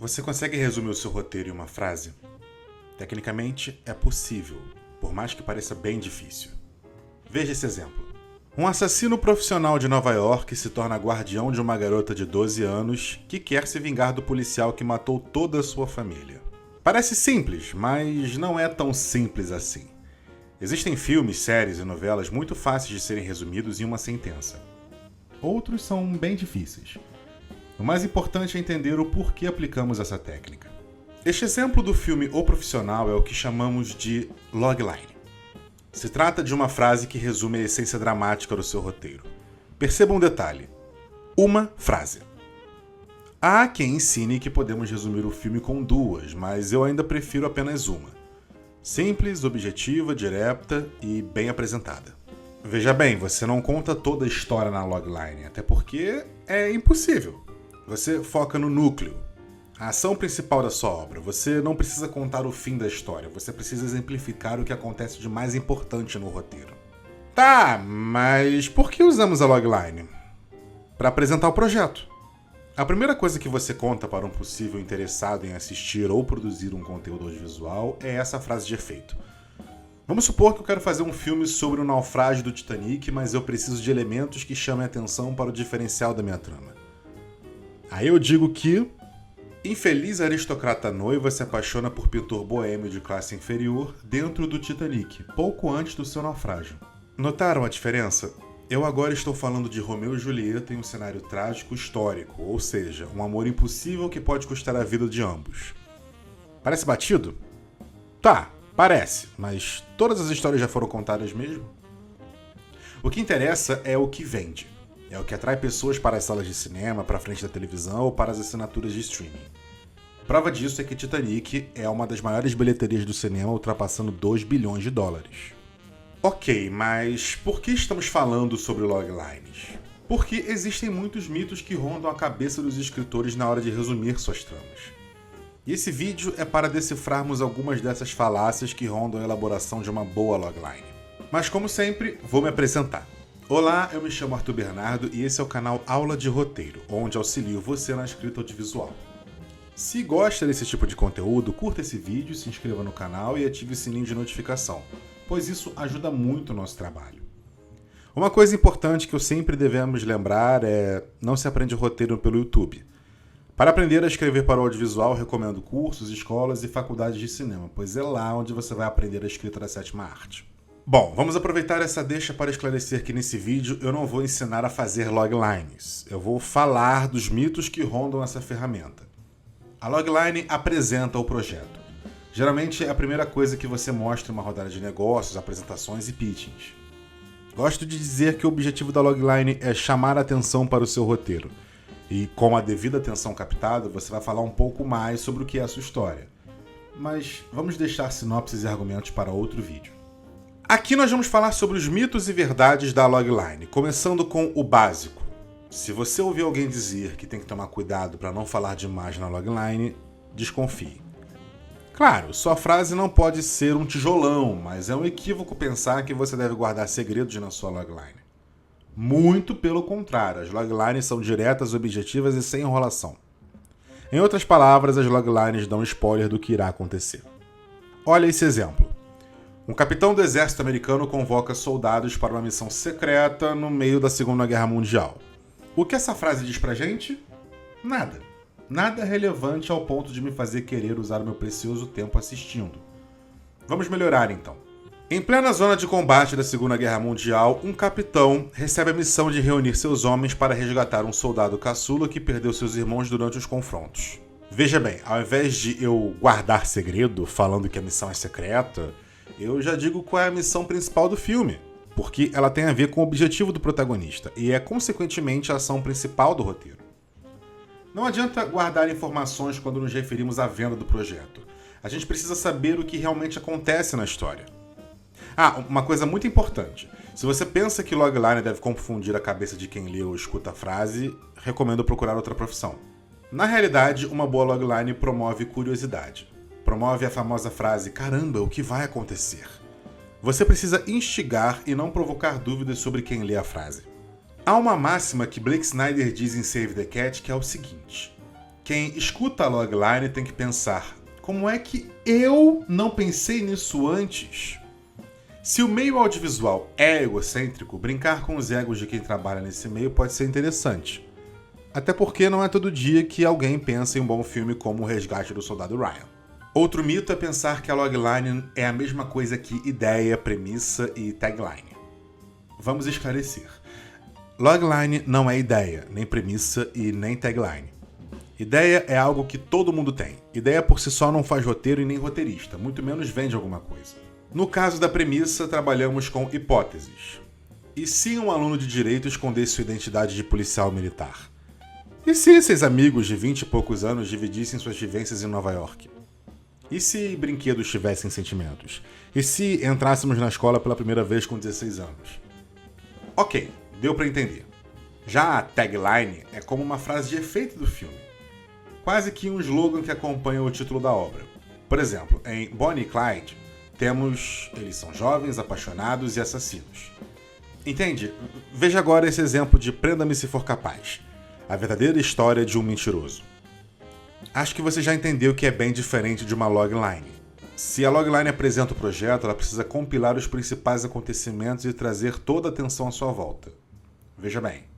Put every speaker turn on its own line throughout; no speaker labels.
Você consegue resumir o seu roteiro em uma frase? Tecnicamente, é possível, por mais que pareça bem difícil. Veja esse exemplo. Um assassino profissional de Nova York se torna guardião de uma garota de 12 anos que quer se vingar do policial que matou toda a sua família. Parece simples, mas não é tão simples assim. Existem filmes, séries e novelas muito fáceis de serem resumidos em uma sentença. Outros são bem difíceis. O mais importante é entender o porquê aplicamos essa técnica. Este exemplo do filme O Profissional é o que chamamos de logline. Se trata de uma frase que resume a essência dramática do seu roteiro. Perceba um detalhe. Uma frase. Há quem ensine que podemos resumir o filme com duas, mas eu ainda prefiro apenas uma. Simples, objetiva, direta e bem apresentada. Veja bem, você não conta toda a história na logline, até porque é impossível. Você foca no núcleo, a ação principal da sua obra. Você não precisa contar o fim da história, você precisa exemplificar o que acontece de mais importante no roteiro. Tá, mas por que usamos a logline? Para apresentar o projeto. A primeira coisa que você conta para um possível interessado em assistir ou produzir um conteúdo audiovisual é essa frase de efeito. Vamos supor que eu quero fazer um filme sobre o naufrágio do Titanic, mas eu preciso de elementos que chamem atenção para o diferencial da minha trama. Aí eu digo que infeliz aristocrata noiva se apaixona por pintor boêmio de classe inferior dentro do Titanic, pouco antes do seu naufrágio. Notaram a diferença? Eu agora estou falando de Romeu e Julieta em um cenário trágico histórico, ou seja, um amor impossível que pode custar a vida de ambos. Parece batido? Tá, parece, mas todas as histórias já foram contadas mesmo? O que interessa é o que vende. É o que atrai pessoas para as salas de cinema, para a frente da televisão ou para as assinaturas de streaming. Prova disso é que Titanic é uma das maiores bilheterias do cinema, ultrapassando 2 bilhões de dólares. Ok, mas por que estamos falando sobre loglines? Porque existem muitos mitos que rondam a cabeça dos escritores na hora de resumir suas tramas. E esse vídeo é para decifrarmos algumas dessas falácias que rondam a elaboração de uma boa logline. Mas como sempre, vou me apresentar. Olá, eu me chamo Arthur Bernardo e esse é o canal Aula de Roteiro, onde auxilio você na escrita audiovisual. Se gosta desse tipo de conteúdo, curta esse vídeo, se inscreva no canal e ative o sininho de notificação, pois isso ajuda muito o nosso trabalho. Uma coisa importante que eu sempre devemos lembrar é: não se aprende roteiro pelo YouTube. Para aprender a escrever para o audiovisual, recomendo cursos, escolas e faculdades de cinema, pois é lá onde você vai aprender a escrita da sétima arte. Bom, vamos aproveitar essa deixa para esclarecer que nesse vídeo eu não vou ensinar a fazer loglines. Eu vou falar dos mitos que rondam essa ferramenta. A logline apresenta o projeto. Geralmente é a primeira coisa que você mostra em uma rodada de negócios, apresentações e pitchings. Gosto de dizer que o objetivo da logline é chamar a atenção para o seu roteiro. E com a devida atenção captada, você vai falar um pouco mais sobre o que é a sua história. Mas vamos deixar sinopses e argumentos para outro vídeo. Aqui nós vamos falar sobre os mitos e verdades da logline, começando com o básico. Se você ouvir alguém dizer que tem que tomar cuidado para não falar demais na logline, desconfie. Claro, sua frase não pode ser um tijolão, mas é um equívoco pensar que você deve guardar segredos na sua logline. Muito pelo contrário, as loglines são diretas, objetivas e sem enrolação. Em outras palavras, as loglines dão spoiler do que irá acontecer. Olha esse exemplo. Um capitão do exército americano convoca soldados para uma missão secreta no meio da Segunda Guerra Mundial. O que essa frase diz pra gente? Nada. Nada relevante ao ponto de me fazer querer usar o meu precioso tempo assistindo. Vamos melhorar então. Em plena zona de combate da Segunda Guerra Mundial, um capitão recebe a missão de reunir seus homens para resgatar um soldado caçula que perdeu seus irmãos durante os confrontos. Veja bem, ao invés de eu guardar segredo falando que a missão é secreta, eu já digo qual é a missão principal do filme, porque ela tem a ver com o objetivo do protagonista e é, consequentemente, a ação principal do roteiro. Não adianta guardar informações quando nos referimos à venda do projeto. A gente precisa saber o que realmente acontece na história. Uma coisa muito importante. Se você pensa que logline deve confundir a cabeça de quem lê ou escuta a frase, recomendo procurar outra profissão. Na realidade, uma boa logline promove curiosidade. Promove a famosa frase, caramba, o que vai acontecer? Você precisa instigar e não provocar dúvidas sobre quem lê a frase. Há uma máxima que Blake Snyder diz em Save the Cat que é o seguinte: Quem escuta a logline tem que pensar: como é que eu não pensei nisso antes? Se o meio audiovisual é egocêntrico, brincar com os egos de quem trabalha nesse meio pode ser interessante. Até porque não é todo dia que alguém pensa em um bom filme como O Resgate do Soldado Ryan. Outro mito é pensar que a logline é a mesma coisa que ideia, premissa e tagline. Vamos esclarecer. Logline não é ideia, nem premissa e nem tagline. Ideia é algo que todo mundo tem. Ideia por si só não faz roteiro e nem roteirista, muito menos vende alguma coisa. No caso da premissa, trabalhamos com hipóteses. E se um aluno de direito escondesse sua identidade de policial militar? E se esses amigos de 20 e poucos anos dividissem suas vivências em Nova York? E se brinquedos tivessem sentimentos? E se entrássemos na escola pela primeira vez com 16 anos? Ok, deu pra entender. Já a tagline é como uma frase de efeito do filme. Quase que um slogan que acompanha o título da obra. Por exemplo, em Bonnie e Clyde, temos eles são jovens, apaixonados e assassinos. Entende? Veja agora esse exemplo de Prenda-me se for capaz. A verdadeira história de um mentiroso. Acho que você já entendeu que é bem diferente de uma logline. Se a logline apresenta o projeto, ela precisa compilar os principais acontecimentos e trazer toda a atenção à sua volta. Veja bem.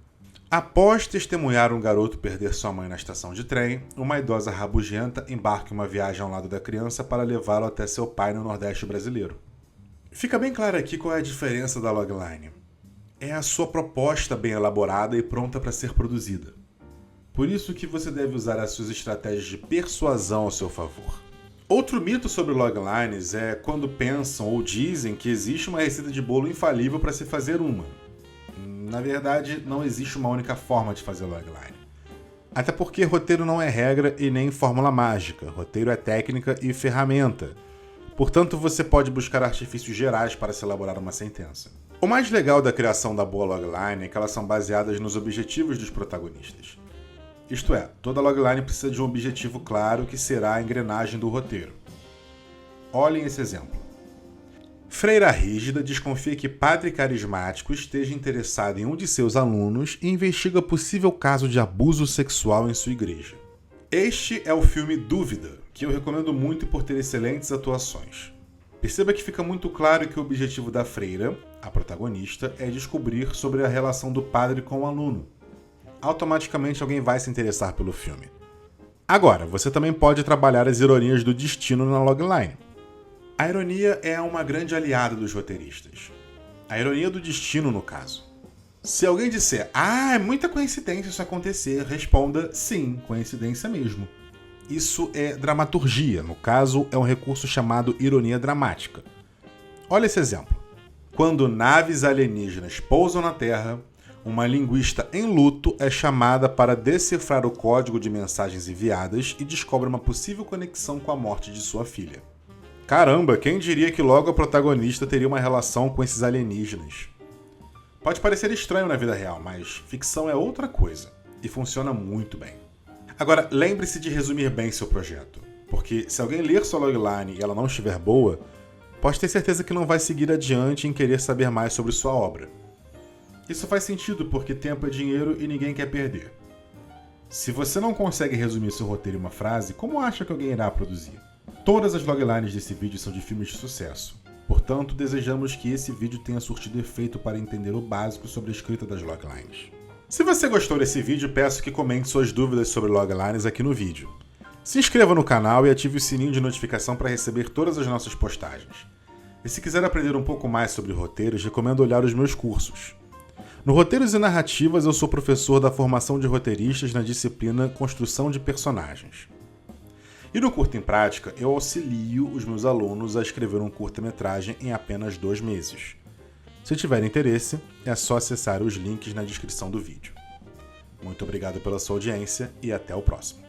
Após testemunhar um garoto perder sua mãe na estação de trem, uma idosa rabugenta embarca em uma viagem ao lado da criança para levá-lo até seu pai no Nordeste brasileiro. Fica bem claro aqui qual é a diferença da logline. É a sua proposta bem elaborada e pronta para ser produzida. Por isso que você deve usar as suas estratégias de persuasão ao seu favor. Outro mito sobre loglines é quando pensam ou dizem que existe uma receita de bolo infalível para se fazer uma. Na verdade, não existe uma única forma de fazer logline. Até porque roteiro não é regra e nem fórmula mágica. Roteiro é técnica e ferramenta. Portanto, você pode buscar artifícios gerais para se elaborar uma sentença. O mais legal da criação da boa logline é que elas são baseadas nos objetivos dos protagonistas. Isto é, toda logline precisa de um objetivo claro que será a engrenagem do roteiro. Olhem esse exemplo. Freira rígida desconfia que padre carismático esteja interessado em um de seus alunos e investiga possível caso de abuso sexual em sua igreja. Este é o filme Dúvida, que eu recomendo muito por ter excelentes atuações. Perceba que fica muito claro que o objetivo da freira, a protagonista, é descobrir sobre a relação do padre com o aluno. Automaticamente alguém vai se interessar pelo filme. Agora, você também pode trabalhar as ironias do destino na logline. A ironia é uma grande aliada dos roteiristas. A ironia do destino, no caso. Se alguém disser, é muita coincidência isso acontecer, responda, sim, coincidência mesmo. Isso é dramaturgia, no caso, é um recurso chamado ironia dramática. Olha esse exemplo. Quando naves alienígenas pousam na Terra, uma linguista em luto é chamada para decifrar o código de mensagens enviadas e descobre uma possível conexão com a morte de sua filha. Caramba, quem diria que logo a protagonista teria uma relação com esses alienígenas? Pode parecer estranho na vida real, mas ficção é outra coisa e funciona muito bem. Agora, lembre-se de resumir bem seu projeto, porque se alguém ler sua logline e ela não estiver boa, pode ter certeza que não vai seguir adiante em querer saber mais sobre sua obra. Isso faz sentido porque tempo é dinheiro e ninguém quer perder. Se você não consegue resumir seu roteiro em uma frase, como acha que alguém irá produzir? Todas as loglines desse vídeo são de filmes de sucesso. Portanto, desejamos que esse vídeo tenha surtido efeito para entender o básico sobre a escrita das loglines. Se você gostou desse vídeo, peço que comente suas dúvidas sobre loglines aqui no vídeo. Se inscreva no canal e ative o sininho de notificação para receber todas as nossas postagens. E se quiser aprender um pouco mais sobre roteiros, recomendo olhar os meus cursos. No Roteiros e Narrativas, eu sou professor da formação de roteiristas na disciplina Construção de Personagens. E no Curta em Prática, eu auxilio os meus alunos a escrever um curta-metragem em apenas 2 meses. Se tiver interesse, é só acessar os links na descrição do vídeo. Muito obrigado pela sua audiência e até o próximo.